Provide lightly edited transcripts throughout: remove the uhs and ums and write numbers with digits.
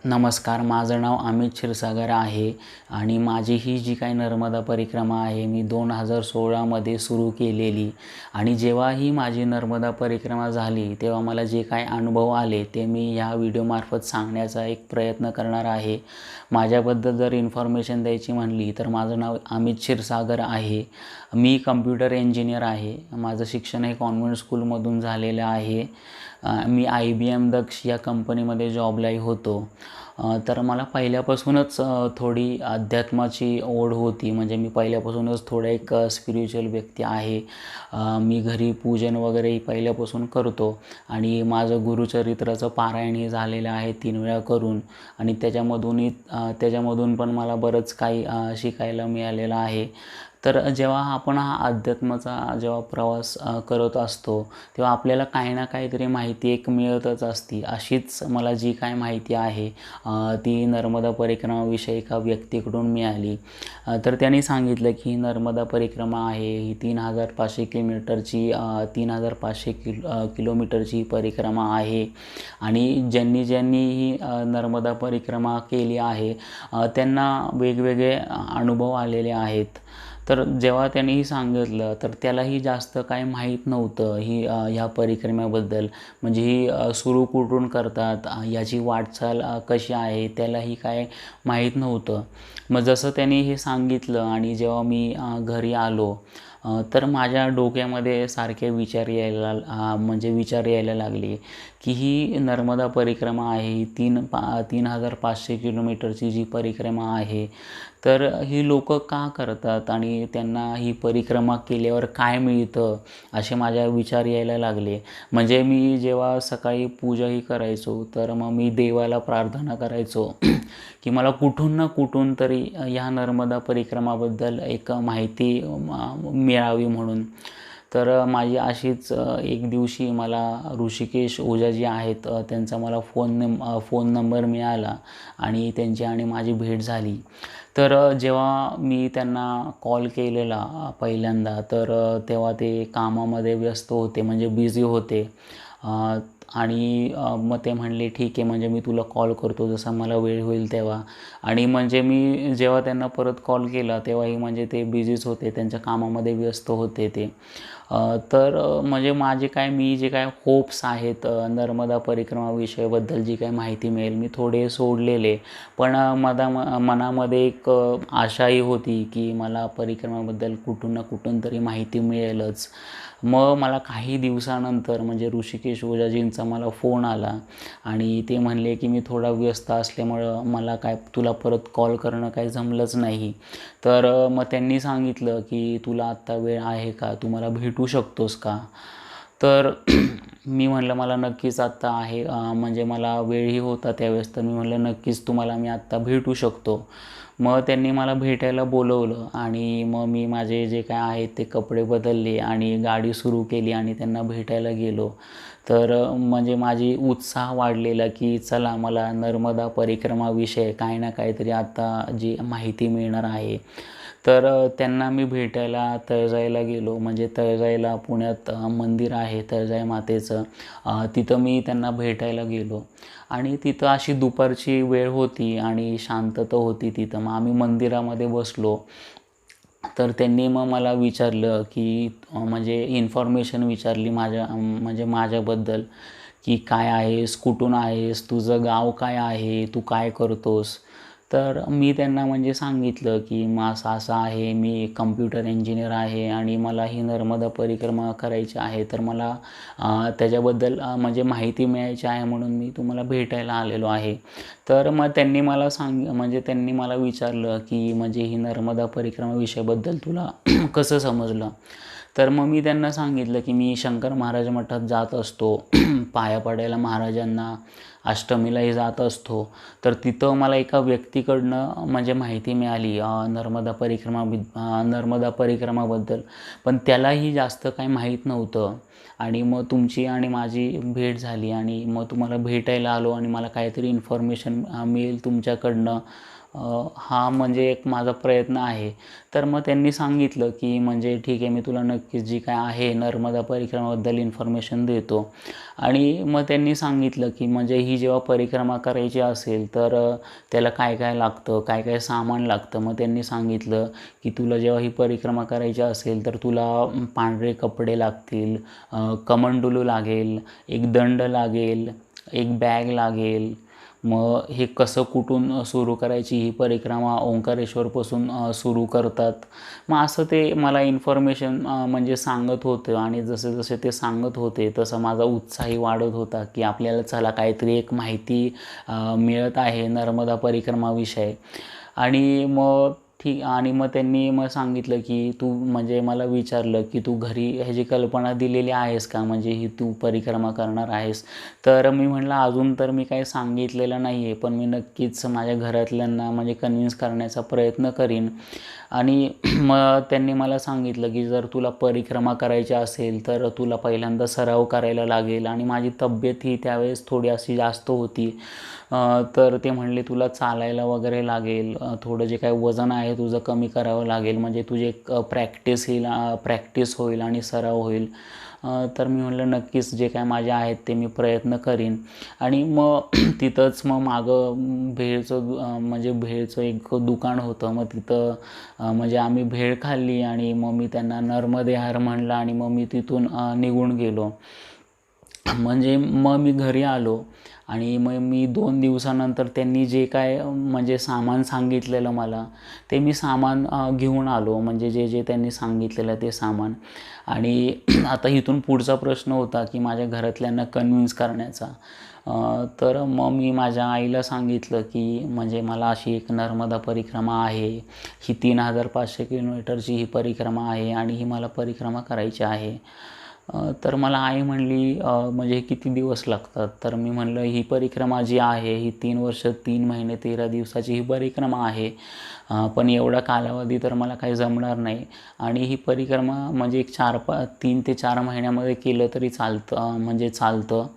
नमस्कार, माझं नाव अमित क्षीरसागर आहे आणि माझी ही जी काही नर्मदा परिक्रमा आहे मी 2016मध्ये सुरू केलेली आणि जेव्हा ही माझी नर्मदा परिक्रमा झाली तेव्हा मला जे काही अनुभव आले ते मी ह्या व्हिडिओमार्फत सांगण्याचा एक प्रयत्न करणार आहे. माझ्याबद्दल जर इन्फॉर्मेशन द्यायची म्हणली तर माझं नाव अमित क्षीरसागर आहे. मी कम्प्युटर इंजिनियर आहे. माझं शिक्षण हे कॉन्व्हेंट स्कूलमधून झालेलं आहे. मी IBM दक्ष या कंपनीमध्ये जॉबलाही होतो. तर मला पहिल्यापासूनच थोडी अध्यात्माची ओढ होती. म्हणजे मी पहिल्यापासूनच थोडा एक स्पिरिच्युअल व्यक्ती आहे. मी घरी पूजन वगैरे पहिल्यापासून करतो आणि माझं गुरुचरित्राचं पारायणही झालेलं आहे 3 वेळा करून आणि त्याच्यामधून पण मला बरंच काही शिकायला मिळालेलं आहे. तर जेव्हा आपण हा अध्यात्माचा जेव्हा प्रवास करत असतो तेव्हा आपल्याला काही ना काहीतरी माहिती एक मिळतच असते. अशीच मला जी काय माहिती आहे ती नर्मदा परिक्रमाविषयी एका व्यक्तीकडून मिळाली. तर त्यांनी सांगितलं की नर्मदा परिक्रमा आहे ही 3500 किलोमीटरची 3500 किलोमीटरची परिक्रमा आहे आणि ज्यांनी ही नर्मदा परिक्रमा केली आहे त्यांना वेगवेगळे अनुभव आलेले आहेत. तर जेव्हा त्यांनी सांगितलं तर त्यालाही जास्त काही माहीत नव्हतं ह्या परिक्रमेबद्दल. म्हणजे ही सुरू कुठून करतात, याची वाटचाल कशी आहे त्यालाही काय माहीत नव्हतं. मग जसं त्यांनी हे सांगितलं आणि जेव्हा मी घरी आलो तर माझ्या डोक्यामध्ये सारखे विचार यायला लागले की ही नर्मदा परिक्रमा आहे ही 3500 किलोमीटरची जी परिक्रमा आहे तर ही लोकं का करतात आणि त्यांना ही परिक्रमा केल्यावर काय मिळतं असे माझ्या विचार यायला लागले. म्हणजे मी जेव्हा सकाळी पूजाही करायचो तर मग मी देवाला प्रार्थना करायचो की मला कुठून ना कुठून तरी ह्या नर्मदा परिक्रमाबद्दल एक माहिती मिळावी म्हणून. तर माझी अशीच एक दिवशी मला ऋषिकेश ओझा जे आहेत त्यांचा मला फोन नंबर मिळाला आणि त्यांची आणि माझी भेट झाली. तर जेव्हा मी त्यांना कॉल केलेला पहिल्यांदा तर तेव्हा ते कामामध्ये व्यस्त होते म्हणजे बिझी होते. आणि मग ते म्हणले ठीक आहे म्हणजे मी तुला कॉल करतो जसा मला वेळ होईल तेव्हा. आणि म्हणजे मी जेव्हा त्यांना परत कॉल केला तेव्हाही म्हणजे ते बिझीच होते, त्यांच्या कामामध्ये व्यस्त होते ते. तर म्हणजे मी जे काय होप्स आहेत नर्मदा परिक्रमाविषयीबद्दल जी काही माहिती मिळेल मी थोडे सोडलेले. पण मनामध्ये एक आशाही होती की मला परिक्रमाबद्दल कुठून ना कुठून तरी माहिती मिळेलच. मग मला काही दिवसानंतर म्हणजे ऋषिकेश ओझाजींचा मला फोन आला आणि ते म्हणले की मी थोडा व्यस्त असल्यामुळं मला काय तुला परत कॉल करणं काही जमलंच नाही. तर मग त्यांनी सांगितलं की तुला आत्ता वेळ आहे का, तू मला भेटू शकतोस का. तर मी म्हटलं मला नक्कीच आत्ता आहे म्हणजे मला वेळही होता त्यावेळेस. तर मी म्हटलं नक्कीच तुम्हाला मी आत्ता भेटू शकतो. मग त्यांनी मला भेटायला बोलवलं आणि मग मी माझे जे काय आहेत ते कपडे बदलले आणि गाडी सुरू केली आणि त्यांना भेटायला गेलो. तर म्हणजे माझी उत्साह वाढलेला की चला मला नर्मदा परिक्रमाविषयी काही ना काहीतरी आता जी माहिती मिळणार आहे. तर त्यांना मी भेटायला तळजाईला गेलो. म्हणजे तळजाईला पुण्यात मंदिर आहे तळजाई मातेचं. तिथं मी त्यांना भेटायला गेलो आणि तिथं अशी दुपारची वेळ होती आणि शांतता होती तिथं. मग आम्ही मंदिरामध्ये बसलो. तर त्यांनी मग मला विचारलं की म्हणजे इन्फॉर्मेशन विचारली माझ्याबद्दल की काय आहेस, कुठून आहेस, तुझं गाव काय आहे, तू काय करतोस. तर मी त्यांना म्हणजे सांगितलं की माझं असं आहे, मी कम्प्युटर इंजिनियर आहे आणि मला ही नर्मदा परिक्रमा करायची आहे. तर मला त्याच्याबद्दल म्हणजे माहिती मिळायची आहे म्हणून मी तुम्हाला भेटायला आलेलो आहे. तर मग त्यांनी मला विचारलं की म्हणजे ही नर्मदा परिक्रमा विषयाबद्दल तुला कसं समजलं. तर मग मी त्यांना सांगितलं की मी शंकर महाराज मठात जात असतो पाया पडायला महाराजांना, अष्टमीलाही जात असतो. तर तिथं मला एका व्यक्तीकडनं म्हणजे माहिती मिळाली नर्मदा परिक्रमाबद्दल. पण त्यालाही जास्त काही माहीत नव्हतं आणि मग तुमची आणि माझी भेट झाली आणि मग तुम्हाला भेटायला आलो आणि मला काहीतरी इन्फॉर्मेशन मिळेल तुमच्याकडनं हा म्हणजे एक माझा प्रयत्न आहे. तर मग त्यांनी सांगितलं की म्हणजे ठीक आहे, मी तुला नक्कीच जी काय आहे नर्मदा परिक्रमाबद्दल इन्फॉर्मेशन देतो. आणि मग त्यांनी सांगितलं की म्हणजे ही जेव्हा परिक्रमा करायची असेल तर त्याला काय काय लागतं, काय काय सामान लागतं. मग त्यांनी सांगितलं की तुला जेव्हा ही परिक्रमा करायची असेल तर तुला पांढरे कपडे लागतील, कमंडलू लागेल, एक दंड लागेल, एक बॅग लागेल. मग हे कसं कुठून सुरू करायची ही परिक्रमा, ओंकारेश्वरपासून सुरू करतात. मग असं ते मला इन्फॉर्मेशन म्हणजे सांगत होतं. आणि जसे जसे ते सांगत होते तसं माझा उत्साहही वाढत होता की आपल्याला चला काहीतरी एक माहिती मिळत आहे नर्मदा परिक्रमाविषयी. आणि मग आणि मग त्यांनी मग सांगितलं की तू म्हणजे मला विचारलं की तू घरी ह्याची कल्पना दिलेली आहेस का, म्हणजे ही तू परिक्रमा करणार आहेस. तर मी म्हटलं अजून तर मी काही सांगितलेलं नाही आहे, पण मी नक्कीच माझ्या घरातल्यांना म्हणजे कन्विन्स करण्याचा प्रयत्न करीन. आणि मग त्यांनी मला सांगितलं की जर तुला परिक्रमा करायची असेल तर तुला पहिल्यांदा सराव करायला लागेल. आणि माझी तब्येत ही त्यावेळेस थोडी अशी जास्त होती. तर ते म्हणले तुला चालायला वगैरे लागेल, थोडं जे काही वजन आहे तुझं कमी करावं लागेल, म्हणजे तुझी एक प्रॅक्टिस होईल आणि सराव होईल. तर मी म्हटलं नक्कीच जे काय माझे आहेत ते मी प्रयत्न करीन. आणि मग तिथंच मग मागं म्हणजे भेळचं एक दुकान होतं. मग तिथं म्हणजे आम्ही भेळ खाल्ली आणि मग मी त्यांना नर्मदे हर म्हणलं आणि मग मी तिथून निघून गेलो. म्हणजे मग मी घरी आलो आणि मग मी 2 दिवसानंतर त्यांनी जे काय म्हणजे सामान सांगितलेलं मला ते मी सामान घेऊन आलो, म्हणजे जे जे त्यांनी सांगितलेलं ते सामान. आणि आता इथून पुढचा प्रश्न होता की माझ्या घरातल्यांना कन्विन्स करण्याचा. तर मग मी माझ्या आईला सांगितलं की म्हणजे मला अशी एक नर्मदा परिक्रमा आहे, ही 3500 किलोमीटरची ही परिक्रमा आहे आणि ही मला परिक्रमा करायची आहे. तर मला आई म्हणली म्हणजे किती दिवस लागतात. तर मी म्हणलं ही परिक्रमा जी आहे ही 3 वर्ष 3 महिने 13 दिवसाची ही परिक्रमा आहे. पण एवढा कालावधी तर मला काही जमणार नाही. आणि ही परिक्रमा म्हणजे एक 3 ते 4 महिन्यामध्ये केलं तरी चालतं, म्हणजे चालतं.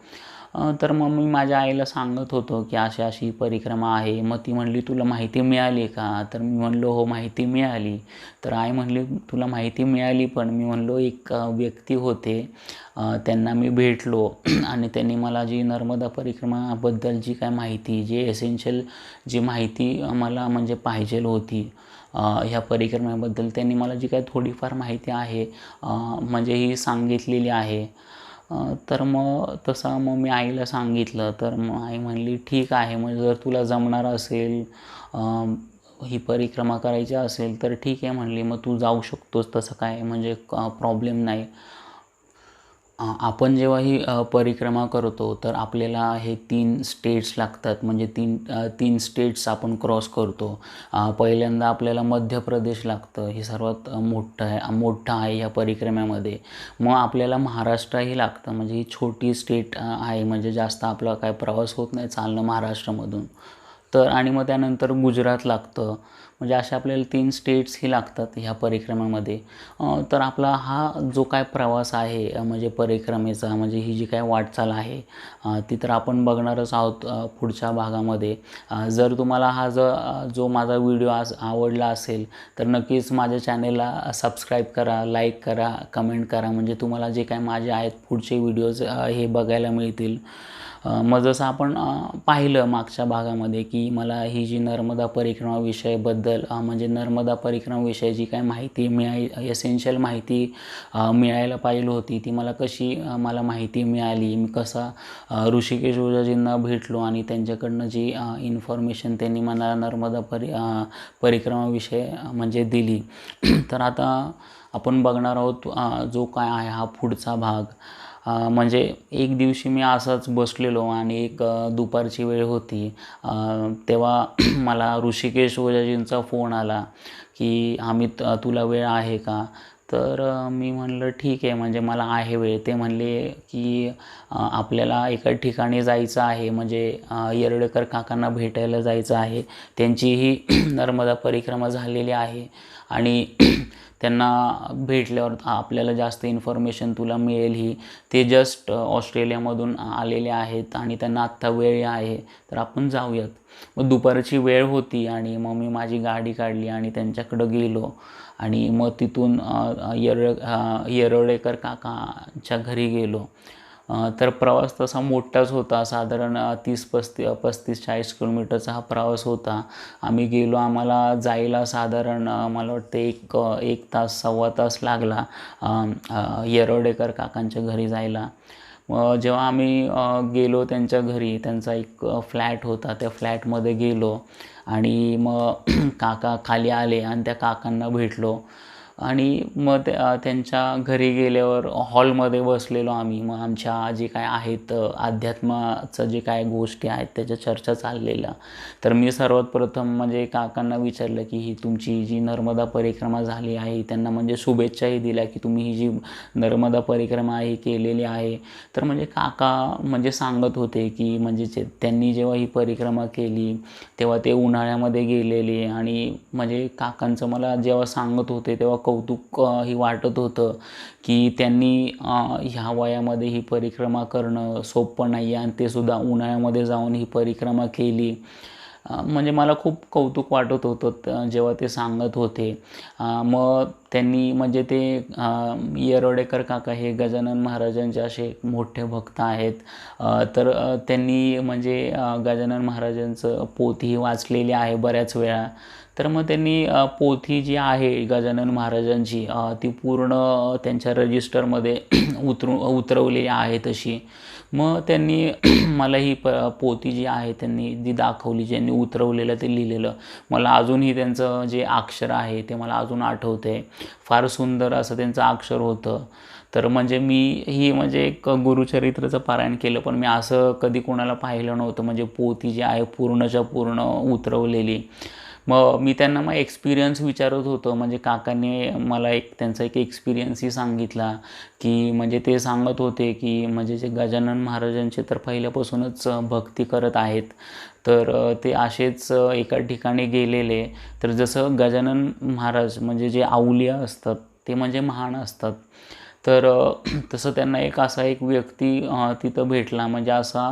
तर मग मी माझ्या आईला सांगत होतो की अशी अशी परिक्रमा आहे. मग ती म्हणली तुला माहिती मिळाली का. तर मी म्हणलो हो माहिती मिळाली. तर आई म्हणली तुला माहिती मिळाली, पण मी म्हणलो एक व्यक्ती होते, त्यांना मी भेटलो आणि त्यांनी मला जी नर्मदा परिक्रमाबद्दल जी काय माहिती, जी एसेन्शियल जी माहिती मला म्हणजे पाहिजे होती ह्या परिक्रमेबद्दल, त्यांनी मला जी काही थोडीफार माहिती आहे म्हणजे ही सांगितलेली आहे. तर मग तसं मग मी आईला सांगितलं. तर मग आई म्हणली ठीक आहे, म्हणजे जर तुला जमणार असेल, ही परिक्रमा करायची असेल तर ठीक आहे म्हणली, मग तू जाऊ शकतोस, तसं काय म्हणजे प्रॉब्लेम नाही. आपण जेव्हा ही परिक्रमा करतो तर आपल्याला हे 3 स्टेट्स लागतात, म्हणजे 3 स्टेट्स आपण क्रॉस करतो. पहिल्यांदा आपल्याला मध्य प्रदेश लागतं, हे सर्वात मोठं आहे या परिक्रमेमध्ये. मग आपल्याला महाराष्ट्रही लागतं, म्हणजे ही छोटी स्टेट आहे, म्हणजे जास्त आपला काय प्रवास होत नाही चालणं महाराष्ट्रामधून. तर आणि मग त्यानंतर गुजरात लागतं. म्हणजे अशा आपल्याला 3 स्टेट्स ही लागतात ह्या परिक्रमेमध्ये. तर आपला हा जो काय प्रवास आहे म्हणजे परिक्रमेचा, म्हणजे ही जी काय वाटचाल आहे ती तर आपण बघणारच आहोत पुढच्या भागामध्ये. जर तुम्हाला हा जो माझा व्हिडिओ आज आवडला असेल तर नक्कीच माझ्या चॅनेलला सबस्क्राईब करा, लाईक करा, कमेंट करा, म्हणजे तुम्हाला जे काय माझे आहेत पुढचे व्हिडिओज हे बघायला मिळतील. मग जसं आपण पाहिलं मागच्या भागामध्ये की मला ही जी नर्मदा परिक्रमाविषयीबद्दल म्हणजे नर्मदा परिक्रमाविषयी जी काही माहिती एसेन्शियल माहिती मिळायला पाहिजे होती ती मला कशी मला माहिती मिळाली. मी कसा ऋषिकेश ओझाजींना भेटलो आणि त्यांच्याकडनं जी इन्फॉर्मेशन त्यांनी मला नर्मदा परिक्रमाविषयी म्हणजे दिली. तर आता आपण बघणार आहोत जो काय आहे हा पुढचा भाग. म्हणजे एक दिवशी मी असंच बसलेलो आणि एक दुपारची वेळ होती. तेव्हा मला ऋषिकेश ओझाजींचा फोन आला की अमित तुला वेळ आहे का. तर मी म्हणलं ठीक आहे, म्हणजे मला आहे वेळ. ते म्हणले की आपल्याला एका ठिकाणी जायचं आहे, म्हणजे येर्डेकर काकांना भेटायला जायचं आहे. त्यांची ही नर्मदा परिक्रमा झालेली आहे आणि त्यांना भेटल्यावर आपल्याला जास्त इन्फॉर्मेशन तुला मिळेल. ही ते जस्ट ऑस्ट्रेलियामधून आलेले आहेत आणि त्यांना आत्ता वेळ आहे, तर आपण जाऊयात. मग दुपारची वेळ होती आणि मग मी माझी गाडी काढली आणि त्यांच्याकडं गेलो आणि मग तिथून येरोडेकर काकांच्या घरी गेलो. तर प्रवास तसा मोठाच होता, साधारण 35-40 किलोमीटरचा हा प्रवास होता. आम्ही गेलो, आम्हाला जायला साधारण मला वाटतं एक तास 1.25 तास लागला येरोडेकर काकांच्या घरी जायला. जेव्हा आम्ही गेलो त्यांच्या घरी, त्यांचा एक फ्लॅट होता, त्या फ्लॅटमध्ये गेलो आणि मग काका खाली आले आणि त्या काकांना भेटलो आणि मग त्यांच्या घरी गेल्यावर हॉलमध्ये बसलेलो आम्ही. मग आमच्या जे काय आहेत अध्यात्माचं जे काय गोष्टी आहेत त्याच्या चर्चा चाललेल्या. तर मी सर्वात प्रथम म्हणजे काकांना विचारलं की ही तुमची जी नर्मदा परिक्रमा झाली आहे, त्यांना म्हणजे शुभेच्छाही दिल्या की तुम्ही ही जी नर्मदा परिक्रमा आहे केलेली आहे. तर म्हणजे काका म्हणजे सांगत होते की म्हणजे त्यांनी जेव्हा ही परिक्रमा केली तेव्हा ते उन्हाळ्यामध्ये गेलेले आणि म्हणजे काकांचं मला जेव्हा सांगत होते तेव्हा कौतुक ही वाटत होतं की त्यांनी ह्या वयामध्ये ही परिक्रमा करणं सोपं नाही आहे आणि ते सुद्धा उन्हाळ्यामध्ये जाऊन ही परिक्रमा केली. म्हणजे मला खूप कौतुक वाटत होतं जेव्हा ते सांगत होते. मग त्यांनी म्हणजे ते येरोडेकर काका हे गजानन महाराजांचे असे मोठे भक्त आहेत. तर त्यांनी म्हणजे गजानन महाराजांचं पोथी वाचलेली आहे बऱ्याच वेळा. तर मग त्यांनी पोथी जी आहे गजानन महाराजांची ती पूर्ण त्यांच्या रजिस्टरमध्ये उतरवलेली आहे तशी. मग त्यांनी मला ही पोथी जी आहे त्यांनी जी दाखवली, ज्यांनी उतरवलेलं ते लिहिलेलं, मला अजूनही त्यांचं जे अक्षर आहे ते मला अजून आठवतं आहे. फार सुंदर असं त्यांचं अक्षर होतं. तर म्हणजे मी ही म्हणजे एक गुरुचरित्राचं पारायण केलं, पण मी असं कधी कोणाला पाहिलं नव्हतं म्हणजे पोथी जी आहे पूर्णच्या पूर्ण उतरवलेली. मग मी त्यांना एक्सपिरियन्स विचारत होतो. म्हणजे काकांनी मला त्यांचा एक एक्सपिरियन्सही सांगितला की म्हणजे ते सांगत होते की म्हणजे जे गजानन महाराजांचे तर पहिल्यापासूनच भक्ती करत आहेत. तर ते असेच एका ठिकाणी गेलेले. तर जसं गजानन महाराज म्हणजे जे अवलिया असतात ते म्हणजे महान असतात. तर तसं त्यांना एक व्यक्ती तिथं भेटला, म्हणजे असा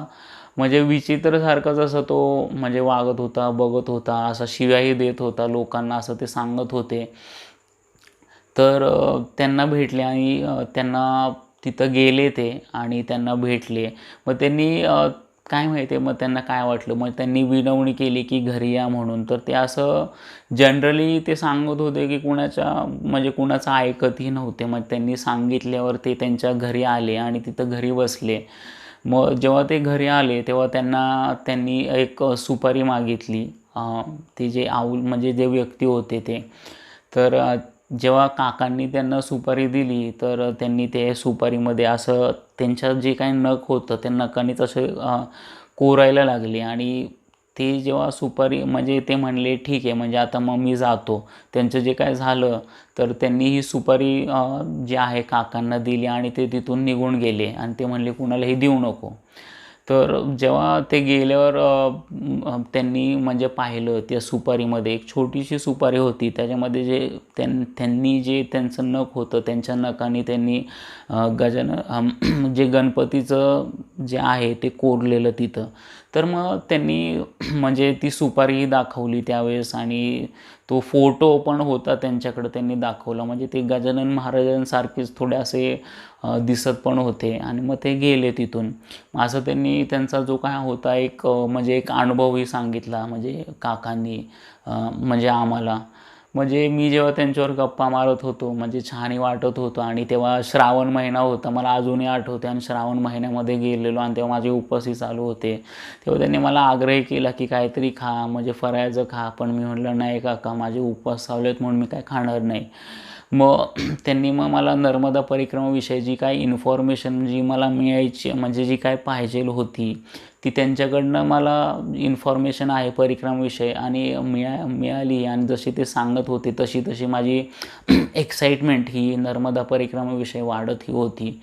म्हणजे विचित्रसारखाच असं तो म्हणजे वागत होता, बघत होता, असा शिव्याही देत होता लोकांना, असं ते सांगत होते. तर त्यांना भेटले आणि त्यांना तिथं गेले ते आणि त्यांना भेटले. मग त्यांनी काय माहिती आहे मग त्यांना काय वाटलं, मग त्यांनी विनवणी केली की घरी या म्हणून. तर ते असं जनरली ते सांगत होते की कुणाचं ऐकतही नव्हते. मग त्यांनी सांगितल्यावर ते त्यांच्या घरी आले आणि तिथं घरी बसले. मग जेव्हा ते घरी आले तेव्हा त्यांनी एक सुपारी मागितली. ते जे म्हणजे जे व्यक्ती होते ते. तर जेव्हा काकांनी त्यांना सुपारी दिली तर त्यांनी ते सुपारीमध्ये असं त्यांचं जे काही नख होतं ते नखानेच असे कोरायला लागले आणि ते जेव्हा सुपारी म्हणजे ते म्हणले ठीक आहे म्हणजे आता मग मी जातो. त्यांचं जे काय झालं तर त्यांनी ही सुपारी जी आहे काकांना दिली आणि ते तिथून निघून गेले आणि ते म्हणले कुणालाही देऊ नको. तर जेव्हा ते गेल्यावर त्यांनी म्हणजे पाहिलं त्या सुपारीमध्ये एक छोटीशी सुपारी होती. त्याच्यामध्ये जे त्यांनी जे त्यांचं नख होतं त्यांच्या नखाने त्यांनी जे गणपतीचं जे आहे ते कोरलेलं तिथं. तर मग त्यांनी म्हणजे ती सुपारीही दाखवली त्यावेळेस आणि तो फोटो पण होता त्यांच्याकडं, त्यांनी दाखवला. म्हणजे ते गजानन महाराजांसारखेच थोडे असे दिसत पण होते आणि मग ते गेले तिथून. असं त्यांनी त्यांचा जो काय होता म्हणजे एक अनुभवही सांगितला म्हणजे काकांनी म्हणजे आम्हाला. म्हणजे मी जेव्हा त्यांच्यावर गप्पा मारत होतो म्हणजे छानही वाटत होतं आणि तेव्हा श्रावण महिना होता, मला अजूनही आठवते. आणि श्रावण महिन्यामध्ये गेलेलो आणि तेव्हा माझे उपवासही चालू होते. तेव्हा त्यांनी मला आग्रह केला की काहीतरी खा म्हणजे फराळाचं खा. पण मी म्हटलं नाही काका, माझे उपवास चालू आहेत म्हणून मी काय खाणार नाही. मग त्यांनी मला नर्मदा परिक्रमाविषयी जी काही इन्फॉर्मेशन जी मला मिळायची म्हणजे जी काय पाहिजे होती ती त्यांच्याकडनं मला इन्फॉर्मेशन आहे परिक्रमाविषयी आणि मिळाली. आणि जशी ते सांगत होते तशी माझी एक्साइटमेंट ही नर्मदा परिक्रमाविषयी वाढत होती.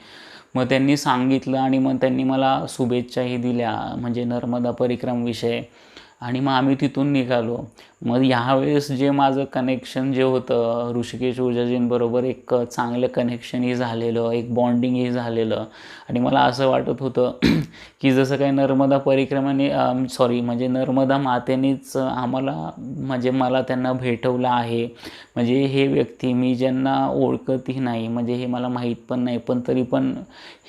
मग त्यांनी सांगितलं आणि मग त्यांनी मला शुभेच्छाही दिल्या म्हणजे नर्मदा परिक्रमाविषयी. आणि मग आम्ही तिथून निघालो. मग ह्यावेळेस जे माझं कनेक्शन जे होतं ऋषिकेश ऊर्जाजींबरोबर, एक चांगलं कनेक्शनही झालेलं, एक बॉन्डिंगही झालेलं. आणि मला असं वाटत होतं की जसं काही नर्मदा परिक्रमाने म्हणजे नर्मदा मातेनेच आम्हाला, म्हणजे मला त्यांना भेटवलं आहे. म्हणजे हे व्यक्ती मी ज्यांना ओळखतही नाही, म्हणजे हे मला माहीत पण नाही, पण तरी पण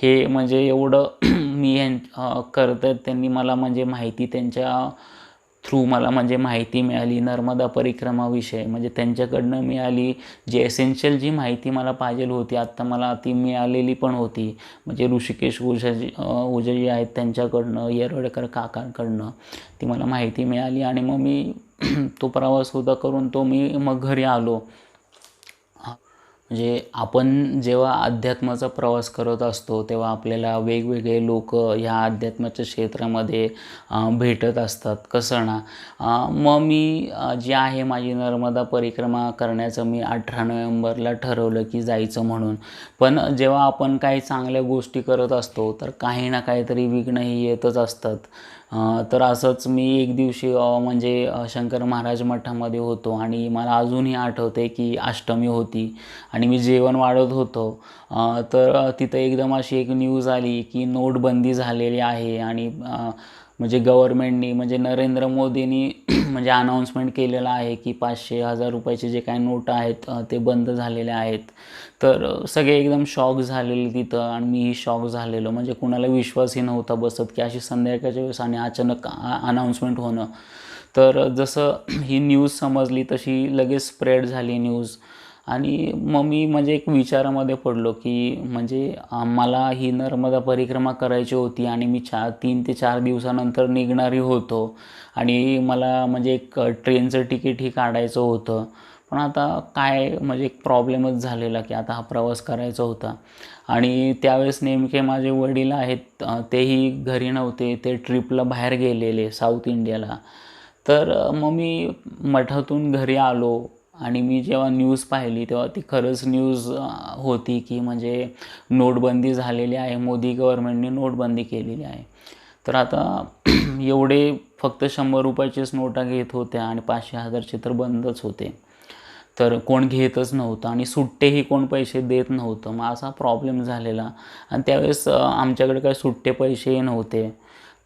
हे म्हणजे एवढं मी करतात त्यांनी मला म्हणजे माहिती त्यांच्या थ्रू मला म्हणजे माहिती मिळाली नर्मदा परिक्रमाविषयी, म्हणजे त्यांच्याकडनं मिळाली. जी एसेन्शियल जी माहिती मला पाहिजे होती आत्ता मला ती मिळालेली पण होती. म्हणजे ऋषिकेश ओझा आहेत त्यांच्याकडनं, येरवडेकर काकांकडनं ती मला माहिती मिळाली. आणि मग मी तो प्रवास होता करून मी मग घरी आलो. म्हणजे आपण जेव्हा अध्यात्माचा प्रवास करत असतो तेव्हा आपल्याला वेगवेगळे लोक ह्या अध्यात्माच्या क्षेत्रामध्ये भेटत असतात. कसं ना, मग मी जी आहे माझी नर्मदा परिक्रमा करण्याचं मी 18 नोव्हेंबरला ठरवलं की जायचं म्हणून. पण जेव्हा आपण काही चांगल्या गोष्टी करत असतो तर काही ना काहीतरी विघ्नही येतच असतात. तर असंच मी एक दिवशी म्हणजे शंकर महाराज मठामध्ये होतो आणि मला अजूनही आठवते की अष्टमी होती आणि मी जेवण वाढत होतो. तर तिथं एकदम अशी एक न्यूज आली की नोटबंदी झालेली आहे. आणि म्हणजे गव्हर्मेंटनी, म्हणजे नरेंद्र मोदींनी म्हणजे अनाऊन्समेंट केलेलं आहे की 500, 1000 रुपयाचे जे काही नोट आहेत ते बंद झालेले आहेत. तर सगळे एकदम शॉक झालेले तिथं आणि मीही शॉक झालेलो. म्हणजे कुणाला विश्वासही नव्हता बसत की अशी संध्याकाळच्या वेळेस आणि अचानक अनाऊन्समेंट होणं. तर जसं ही न्यूज समजली तशी लगेच स्प्रेड झाली न्यूज. आणि मग मी म्हणजे एक विचारामध्ये पडलो की म्हणजे मला ही नर्मदा परिक्रमा करायची होती आणि मी 3 ते 4 दिवसानंतर निघणारी होतो. आणि मला म्हणजे एक ट्रेनचं तिकीटही काढायचं होतं. पण आता काय म्हणजे एक प्रॉब्लेमच झालेला की आता हा प्रवास करायचा होता. आणि त्यावेळेस नेमके माझे वडील आहेत तेही घरी नव्हते, ते ट्रिपला बाहेर गेलेले साऊथ इंडियाला. तर मग मी मठातून घरी आलो आणि मी जेव्हा न्यूज पाहिली तेव्हा ती खरंच न्यूज होती की म्हणजे नोटबंदी झालेली आहे, मोदी गव्हर्मेंटने नोटबंदी केलेली आहे. तर आता एवढे फक्त 100 रुपयाचीच नोटा घेत होत्या आणि 500, 1000चे तर बंदच होते. तर कोण घेतच नव्हतं आणि सुट्टेही कोण पैसे देत नव्हतं. मग असा प्रॉब्लेम झालेला. आणि त्यावेळेस आमच्याकडे काही सुट्टे पैसेही नव्हते.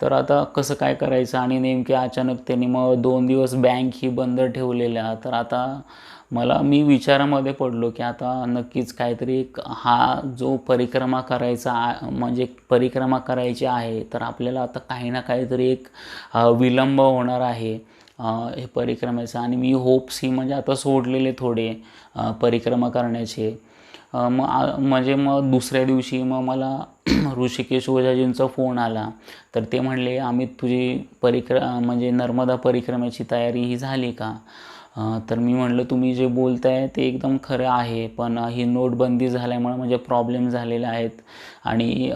तर आता कसं काय करायचं. आणि नेमके अचानक त्यांनी मग 2 दिवस बँकही बंद ठेवलेल्या. तर आता मी विचारामध्ये पडलो की आता नक्कीच काहीतरी एक हा जो परिक्रमा करायचा म्हणजे परिक्रमा करायची आहे तर आपल्याला आता काही ना काहीतरी एक विलंब होणार आहे हे परिक्रमेचा. आणि मी होप्सही म्हणजे आता सोडलेले थोडे परिक्रमा करण्याचे. मग दुसऱ्या दिवशी मग मला ऋषिकेश ओझाजींचा फोन आला. तर ते म्हणले, "अमित, तुझी म्हणजे नर्मदा परिक्रमेची तयारी ही झाली का?" तर मी म्हटलं, "तुम्ही जे बोलताय ते एकदम खरं आहे, पण ही नोटबंदी झाल्यामुळे म्हणजे प्रॉब्लेम झालेले आहेत आणि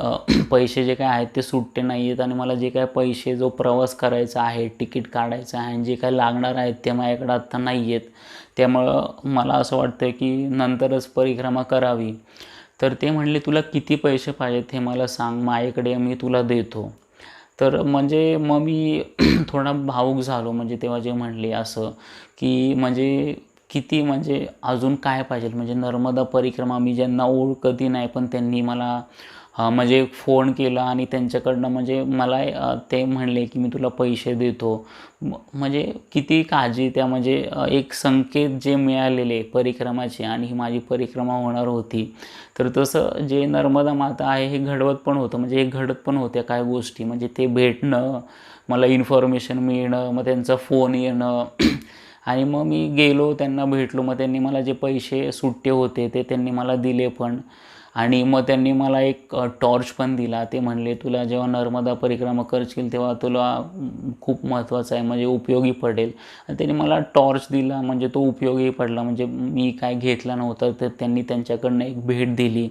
पैसे जे काय आहेत ते सुट्टे नाही आहेत आणि मला जे काय पैसे जो प्रवास करायचा आहे, तिकीट काढायचं आहे आणि जे काही लागणार आहेत ते माझ्याकडे आत्ता नाही आहेत. त्यामुळं मला असं वाटतं की नंतरच परिक्रमा करावी." तर ते म्हणले, "तुला किती पैसे पाहिजेत हे मला सांग, माझ्याकडे मी तुला देतो." तर म्हणजे मग मी थोडा भावूक झालो. म्हणजे तेव्हा जे म्हणले असं की म्हणजे किती, म्हणजे अजून काय पाहिजे. म्हणजे नर्मदा परिक्रमा मी ज्यांना ओळखतही नाही पण त्यांनी मला म्हणजे फोन केला आणि त्यांच्याकडनं म्हणजे मला ते म्हणले की मी तुला पैसे देतो. म्हणजे किती काळजी त्या म्हणजे एक संकेत जे मिळालेले परिक्रमाचे आणि ही माझी परिक्रमा होणार होती. तर तसं जे नर्मदा माता आहे हे घडवत पण होतं. म्हणजे हे घडत पण होत्या काय गोष्टी. म्हणजे ते भेटणं, मला इन्फॉर्मेशन मिळणं, मग त्यांचा फोन येणं आणि मग मी गेलो, त्यांना भेटलो. मग त्यांनी मला जे पैसे सुट्टे होते ते त्यांनी मला दिले पण. आणि मग त्यांनी मला एक टॉर्च पण दिला. ते म्हणले, "तुला जेव्हा नर्मदा परिक्रमा करशील तेव्हा तुला खूप महत्त्वाचं आहे, म्हणजे उपयोगी पडेल." आणि त्यांनी मला टॉर्च दिला, म्हणजे तो उपयोगी पडला. म्हणजे मी काय घेतला नव्हता तर त्यांनी त्यांच्याकडनं एक भेट दिली.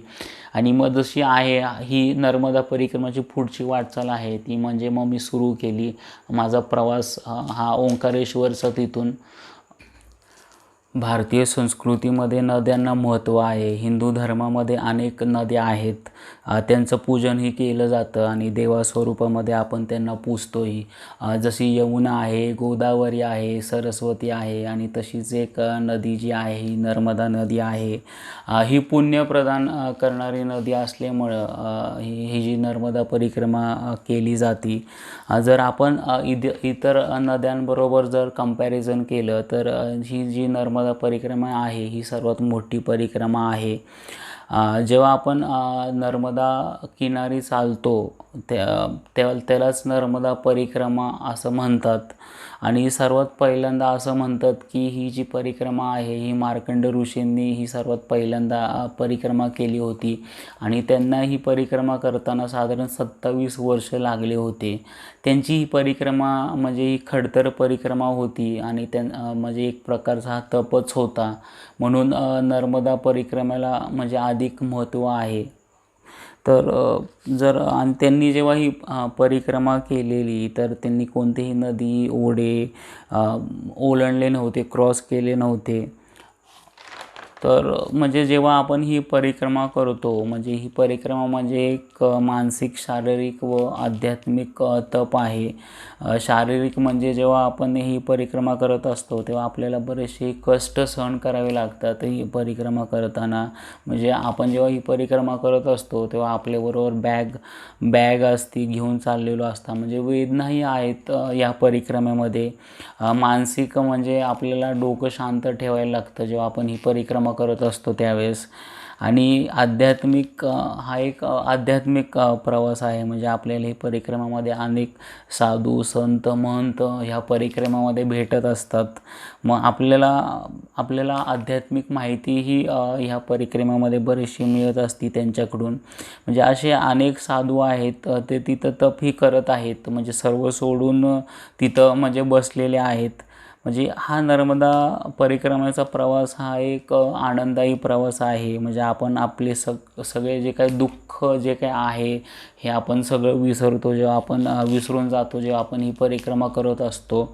आणि मग जशी आहे ही नर्मदा परिक्रमाची पुढची वाटचाल आहे ती म्हणजे मग मी सुरू केली माझा प्रवास हा ओंकारेश्वरचा तिथून. भारतीय संस्कृतीमध्ये नद्यांना महत्त्व आहे. हिंदू धर्मामध्ये अनेक नद्या आहेत. त्यांचं पूजनही केलं जातं आणि देवास्वरूपामध्ये आपण त्यांना पूजतोही. जशी यमुना आहे, गोदावरी आहे, सरस्वती आहे आणि तशीच एक नदी जी आहे ही नर्मदा नदी आहे. ही पुण्यप्रदान करणारी नदी असल्यामुळं ही जी नर्मदा परिक्रमा केली जाते. जर आपण इतर नद्यांबरोबर जर कंपॅरिझन केलं तर ही जी नर्मदा परिक्रमा आहे ही सर्वात मोठी परिक्रमा आहे. जेव्हा आपण नर्मदा किनारी चालतो त्यालाच नर्मदा परिक्रमा असं म्हणतात. आणि सर्वात पहिल्यांदा असं म्हणतात की ही जी परिक्रमा आहे ही मार्कंड ऋषींनी ही सर्वात पहिल्यांदा परिक्रमा केली होती आणि त्यांना ही परिक्रमा करताना साधारण 27 वर्ष लागले होते. त्यांची ही परिक्रमा म्हणजे ही खडतर परिक्रमा होती आणि म्हणजे एक प्रकारचा हा तपच होता. म्हणून नर्मदा परिक्रमेला म्हणजे अधिक महत्त्व आहे. तर आणि त्यांनी जेव्हा ही परिक्रमा केलेली तर त्यांनी कोणतेही नदी, ओढे ओलांडले नव्हते, क्रॉस केले नव्हते. तर म्हणजे जेव्हा आपण ही परिक्रमा करतो म्हणजे ही परिक्रमा म्हणजे एक मानसिक, शारीरिक व आध्यात्मिक तप आहे. शारीरिक म्हणजे जेव्हा आपण ही परिक्रमा करत असतो तेव्हा आपल्याला बरेचसे कष्ट सहन करावे लागतात ही परिक्रमा करताना. म्हणजे आपण जेव्हा ही परिक्रमा करत असतो तेव्हा आपल्याबरोबर बॅग असती, घेऊन चाललेलो असता. म्हणजे वेदनाही आहेत या परिक्रमेमध्ये. मानसिक म्हणजे आपल्याला डोकं शांत ठेवायला लागतं जेव्हा आपण ही परिक्रमा करत असतो त्यावेळेस. आणि आध्यात्मिक हा एक आध्यात्मिक प्रवास आहे. म्हणजे आपल्याला ही परिक्रमामध्ये अनेक साधू, संत, महंत ह्या परिक्रमामध्ये भेटत असतात. मग आपल्याला आध्यात्मिक माहितीही ह्या परिक्रमामध्ये बरीचशी मिळत असते त्यांच्याकडून. म्हणजे असे अनेक साधू आहेत ते तिथं तपही करत आहेत. म्हणजे सर्व सोडून तिथं म्हणजे बसलेले आहेत. म्हणजे हा नर्मदा परिक्रमेचा प्रवास हा एक आनंददायी प्रवास आहे. म्हणजे आपण आपले सगळे जे काही दुःख जे काही आहे हे आपण सगळं विसरतो जेव्हा आपण विसरून जातो जेव्हा आपण ही परिक्रमा करत असतो.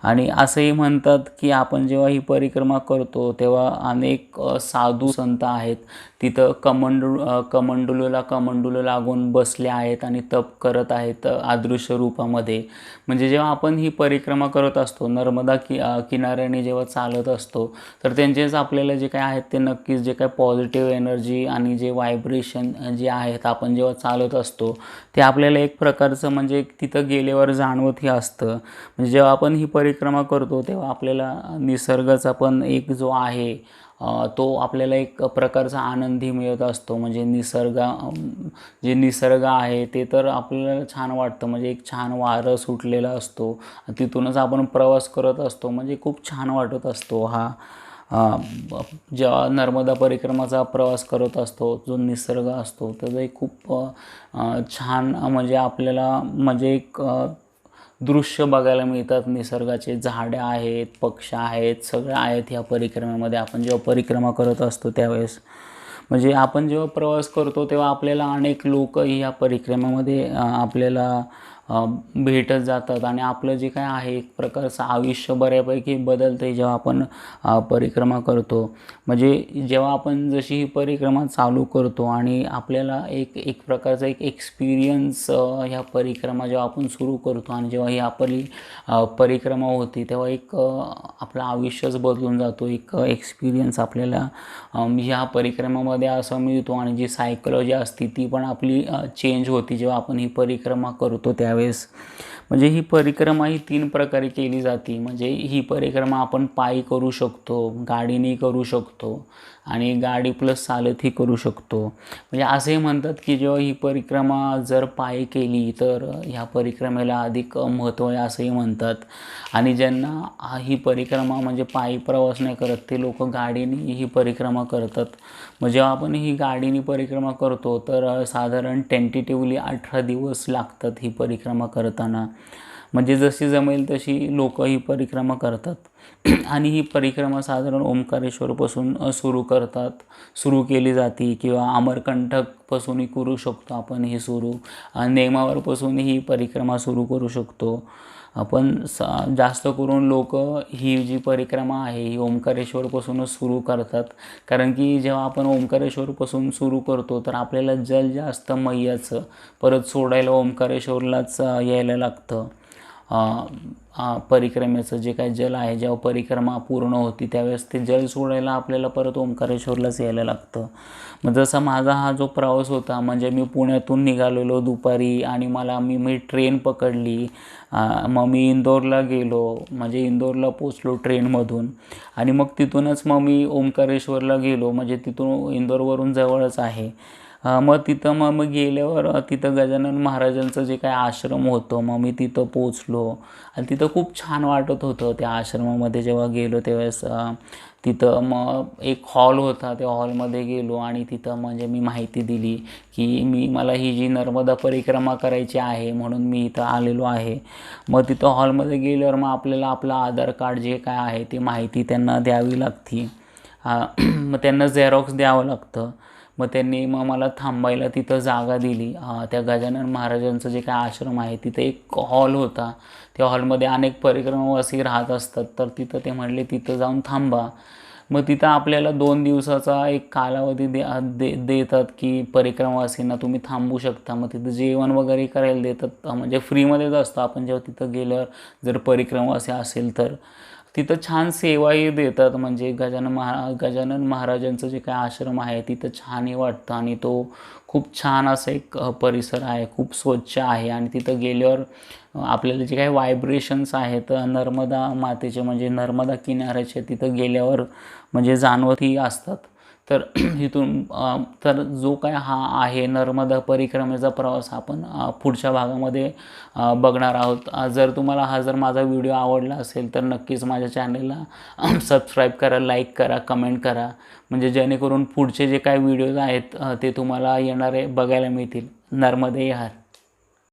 आणि असंही म्हणतात की आपण जेव्हा ही परिक्रमा करतो तेव्हा अनेक साधू संत आहेत तिथं कमंडलू लागून बसले आहेत आणि तप करत आहेत अदृश्य रूपामध्ये. म्हणजे जेव्हा आपण ही परिक्रमा करत असतो नर्मदा किनाऱ्याने जेव्हा चालत असतो तर त्यांचेच आपल्याला जे काय आहेत ते नक्कीच जे काय पॉझिटिव्ह एनर्जी आणि जे व्हायब्रेशन जे आहेत आपण जेव्हा चालत असतो ते आपल्याला एक प्रकारचं म्हणजे तिथं गेल्यावर जाणवतही असतं. म्हणजे जेव्हा आपण ही परिक्रमा करतो तेव्हा आपल्याला निसर्गाचा पण एक जो आहे तो आपल्याला एक प्रकारचा आनंदही मिळत असतो. म्हणजे निसर्ग आहे ते तर आपल्याला छान वाटतं. म्हणजे एक छान वारं सुटलेला असतो तिथूनच आपण प्रवास करत असतो. म्हणजे खूप छान वाटत असतो हा जेव्हा नर्मदा परिक्रमाचा प्रवास करत असतो. जो निसर्ग असतो तर एक खूप छान म्हणजे आपल्याला म्हणजे एक दृश्य बघायला मिळतात. निसर्गाचे झाडे आहेत, पक्षी आहेत, सगळं आहेत ह्या परिक्रमेमध्ये आपण जेव्हा परिक्रमा करत असतो त्यावेळेस. म्हणजे आपण जेव्हा प्रवास करतो तेव्हा आपल्याला अनेक लोकही ह्या परिक्रमेमध्ये आपल्याला भेटत जातात आणि आपलं जे काय आहे एक प्रकारचं आयुष्य बऱ्यापैकी बदलतं जेव्हा आपण परिक्रमा करतो. म्हणजे जेव्हा आपण जशी ही परिक्रमा चालू करतो आणि आपल्याला एक प्रकारचा एक एक्सपिरियन्स ह्या परिक्रमा जेव्हा आपण सुरू करतो आणि जेव्हा ही आपली परिक्रमा होती तेव्हा एक आपलं आयुष्यच बदलून जातो. एक एक्सपिरियन्स आपल्याला ह्या परिक्रमामध्ये असं मिळतो आणि जी सायकॉलॉजी असते ती पण आपली चेंज होती जेव्हा आपण ही परिक्रमा करतो त्यावेळेस. म्हणजे ही परिक्रमा ही 3 प्रकारे केली जाते. म्हणजे ही परिक्रमा आपण पायी करू शकतो, गाडीने करू शकतो आणि गाडी प्लस चालतही करू शकतो. म्हणजे असेही म्हणतात की जेव्हा ही परिक्रमा जर पायी केली तर ह्या परिक्रमेला अधिक महत्त्व आहे असंही म्हणतात. आणि ज्यांना ही परिक्रमा म्हणजे पायी प्रवास नाही करत ते लोक गाडीने ही परिक्रमा करतात. मग जेव्हा आपण ही गाडीने परिक्रमा करतो तर साधारण टेंटेटिव्हली 18 दिवस लागतात ही परिक्रमा करताना. म्हणजे जशी जमेल तशी लोक ही परिक्रमा करतात. आणि ही परिक्रमा साधारण ओंकारेश्वरपासून सुरू केली जाते किंवा अमरकंटकपासूनही करू शकतो आपण ही सुरू. नेमावरपासूनही ही परिक्रमा सुरू करू शकतो. पण जास्त करून लोक ही जी परिक्रमा आहे ही ओंकारेश्वरपासूनच सुरू करतात. कारण की जेव्हा आपण ओंकारेश्वरपासून सुरू करतो तर आपल्याला जल जे असतं मैयाचं परत सोडायला ओंकारेश्वरलाच यायला लागतं. परिक्रमेचं जे काही जल आहे, जेव्हा परिक्रमा पूर्ण होती त्यावेळेस ते जल सोडायला आपल्याला परत ओंकारेश्वरलाच यायला लागतं. मग जसा माझा हा जो प्रवास होता, म्हणजे मी पुण्यातून निघालेलो दुपारी आणि मी ट्रेन पकडली. मग मी इंदोरला गेलो, म्हणजे इंदोरला पोचलो ट्रेनमधून आणि मग तिथूनच मग मी ओंकारेश्वरला गेलो, म्हणजे तिथून इंदोरवरून जवळच आहे. मग तिथं गेल्यावर तिथं गजानन महाराजांचं जे काही आश्रम होतं, मग मी तिथं पोचलो आणि तिथं खूप छान वाटत होतं. त्या आश्रमामध्ये जेव्हा गेलो त्यावेळेस तिथं मग एक हॉल होता, त्या हॉलमध्ये गेलो आणि तिथं म्हणजे मी माहिती दिली की मला ही जी नर्मदा परिक्रमा करायची आहे म्हणून मी इथं आलेलो आहे. मग तिथं हॉलमध्ये गेल्यावर मग आपल्याला आपलं आधार कार्ड जे काय आहे ते माहिती त्यांना द्यावी लागते. मग त्यांना झेरॉक्स द्यावं लागतं. मग त्यांनी मला थांबायला तिथं जागा दिली. त्या गजानन महाराजांचं जे काय आश्रम आहे तिथं एक हॉल होता. त्या हॉलमध्ये अनेक परिक्रमावासी राहत असतात, तर तिथं ते म्हणले तिथं जाऊन थांबा. मग तिथं आपल्याला 2 दिवसाचा एक कालावधी देतात की परिक्रमावासींना तुम्ही थांबू शकता. मग तिथं जेवण वगैरे करायला देतात, म्हणजे फ्रीमध्येच असतं. आपण जेव्हा तिथं गेल्यावर जर परिक्रमावासी असेल तर तिथं छान सेवाही देतात. म्हणजे गजानन महाराजांचं जे काही आश्रम आहे तिथं छानही वाटतं आणि तो खूप छान असा एक परिसर आहे, खूप स्वच्छ आहे आणि तिथं गेल्यावर आपल्याला जे काही व्हायब्रेशन्स आहेत नर्मदा मातेचे, म्हणजे नर्मदा किनाऱ्याचे तिथं गेल्यावर म्हणजे जाणवतही असतात. तर इथून तर जो काय हा आहे नर्मदा परिक्रमेचा प्रवास आपण पुढच्या भागामध्ये बघणार आहोत. जर माझा व्हिडिओ आवडला असेल तर नक्कीच माझ्या चॅनलला सबस्क्राईब करा, लाईक करा, कमेंट करा, म्हणजे जेणेकरून पुढचे जे काही व्हिडिओज आहेत ते तुम्हाला बघायला मिळतील. नर्मदे हर.